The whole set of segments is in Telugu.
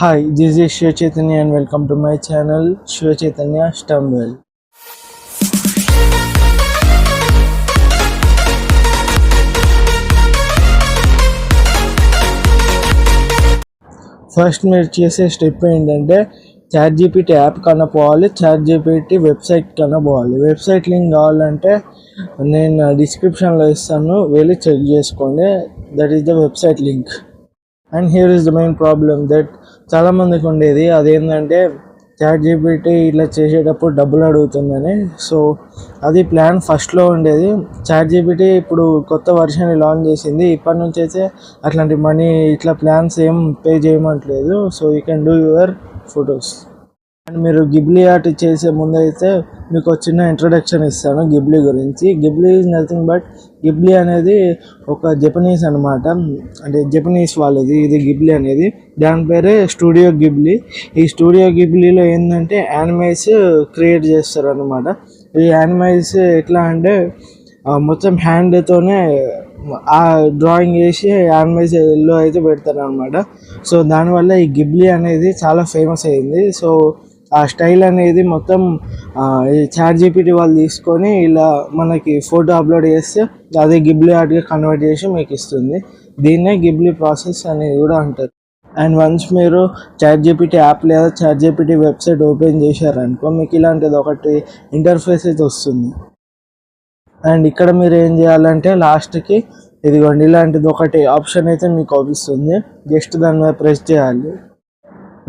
Hi, this is Shiva Chaitanya and welcome to my channel Shiva Chaitanya Stumble. First మీరు చేసే స్టెప్ ఏంటంటే ChatGPT యాప్ కన్నా పోవాలి, ChatGPT వెబ్సైట్ కన్నా పోవాలి. వెబ్సైట్ లింక్ కావాలంటే నేను డిస్క్రిప్షన్లో ఇస్తాను, వెళ్ళి చెక్ చేసుకోండి. That is the website link. And here is the main problem that చాలామందికి ఉండేది అదేంటంటే ChatGPT ఇట్లా చేసేటప్పుడు డబ్బులు అడుగుతుందని. సో అది ప్లాన్ ఫస్ట్లో ఉండేది. ChatGPT ఇప్పుడు కొత్త వర్షన్ లాంచ్ చేసింది. ఇప్పటి నుంచి అయితే అట్లాంటి మనీ ఇట్లా ప్లాన్స్ ఏం పే చేయమంటలేదు. So you can do your photos. And మీరు గిబ్లీ ఆర్ట్ చేసే ముందు అయితే మీకు చిన్న ఇంట్రడక్షన్ ఇస్తాను గిబ్లీ గురించి. Ghibli is nothing but Ghibli అనేది ఒక జపనీస్ అనమాట, అంటే జపనీస్ వాళ్ళది ఇది గిబ్లీ అనేది. దాని పేరే స్టూడియో గిబ్లీ. ఈ స్టూడియో గిబ్లీలో ఏంటంటే యానిమేస్ క్రియేట్ చేస్తారు అనమాట. ఈ యానిమేస్ ఎట్లా అంటే మొత్తం హ్యాండ్తోనే ఆ డ్రాయింగ్ వేసి యానిమేషన్లో అయితే పెడతారు అనమాట. సో దానివల్ల ఈ గిబ్లీ అనేది చాలా ఫేమస్ అయింది. సో ఆ స్టైల్ అనేది మొత్తం ఈ ChatGPT వాళ్ళు తీసుకొని ఇలా మనకి ఫోటో అప్లోడ్ చేస్తే అదే గిబ్లీ ఆర్ట్గా కన్వర్ట్ చేసి మీకు ఇస్తుంది. దీన్నే గిబ్లీ ప్రాసెస్ అనేది కూడా అంటారు. అండ్ వన్స్ మీరు ChatGPT యాప్ లేదా ChatGPT వెబ్సైట్ ఓపెన్ చేశారనుకో మీకు ఇలాంటిది ఒకటి ఇంటర్ఫేస్ అయితే వస్తుంది. అండ్ ఇక్కడ మీరు ఏం చేయాలంటే లాస్ట్కి ఇదిగోండి ఇలాంటిది ఒకటి ఆప్షన్ అయితే మీకు అవుపిస్తుంది. జస్ట్ దాని మీద ప్రెస్ చేయాలి.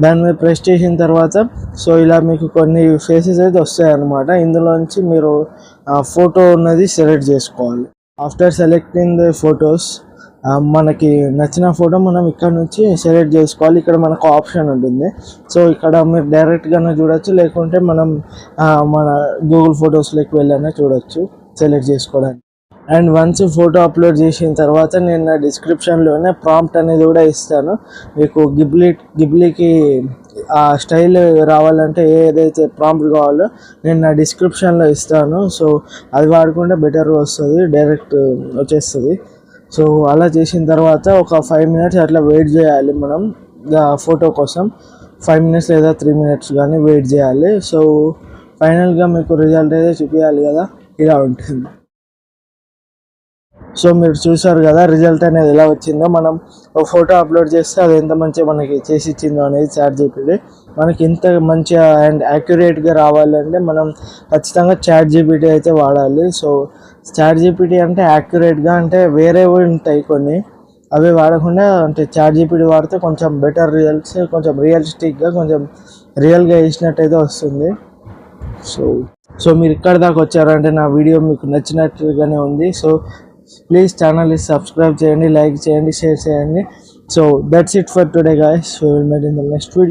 దాని మీద ప్రెస్ చేసిన తర్వాత సో ఇలా మీకు కొన్ని ఫేసెస్ అయితే వస్తాయి అన్నమాట. ఇందులోంచి మీరు ఫోటో ఉన్నది సెలెక్ట్ చేసుకోవాలి. ఆఫ్టర్ సెలెక్టింగ్ ద ఫొటోస్ మనకి నచ్చిన ఫోటో మనం ఇక్కడ నుంచి సెలెక్ట్ చేసుకోవాలి. ఇక్కడ మనకు ఆప్షన్ ఉంటుంది. సో ఇక్కడ మీరు డైరెక్ట్గానే చూడొచ్చు, లేకుంటే మనం మన గూగుల్ ఫొటోస్లోకి వెళ్ళైనా చూడొచ్చు సెలెక్ట్ చేసుకోవడానికి. అండ్ వన్స్ ఫోటో అప్లోడ్ చేసిన తర్వాత నేను నా డిస్క్రిప్షన్లోనే ప్రాంప్ట్ అనేది కూడా ఇస్తాను. మీకు గిబ్లీకి ఆ స్టైల్ రావాలంటే ఏదైతే ప్రాంప్ట్ కావాలో నేను నా డిస్క్రిప్షన్లో ఇస్తాను. సో అది వాడుకుంటే బెటర్గా వస్తుంది, డైరెక్ట్ వచ్చేస్తుంది. సో అలా చేసిన తర్వాత ఒక 5 minutes అట్లా వెయిట్ చేయాలి మనం ఫోటో కోసం. 5 minutes లేదా 3 minutes కానీ వెయిట్ చేయాలి. సో ఫైనల్గా మీకు రిజల్ట్ అయితే చూపించాలి కదా, ఇలా ఉంటుంది. సో మీరు చూసారు కదా రిజల్ట్ అనేది ఎలా వచ్చిందో. మనం ఒక ఫోటో అప్లోడ్ చేస్తే అది ఎంత మంచిగా మనకి చేసి ఇచ్చిందో అనేది ChatGPT. మనకి ఇంత మంచిగా అండ్ యాక్యురేట్గా రావాలంటే మనం ఖచ్చితంగా ChatGPT అయితే వాడాలి. సో ChatGPT అంటే యాక్యురేట్గా అంటే వేరే ఉంటాయి కొన్ని, అవి వాడకుండా అంటే ChatGPT వాడితే కొంచెం బెటర్ రిజల్ట్స్, కొంచెం రియలిస్టిక్గా కొంచెం రియల్గా వేసినట్టయితే వస్తుంది. సో మీరు ఇక్కడ దాకా వచ్చారంటే నా వీడియో మీకు నచ్చినట్టుగానే ఉంది. సో ప్లీజ్ ఛానల్ని సబ్స్క్రైబ్ చేయండి, లైక్ చేయండి, షేర్ చేయండి. So that's it for today guys. So will meet in the next video.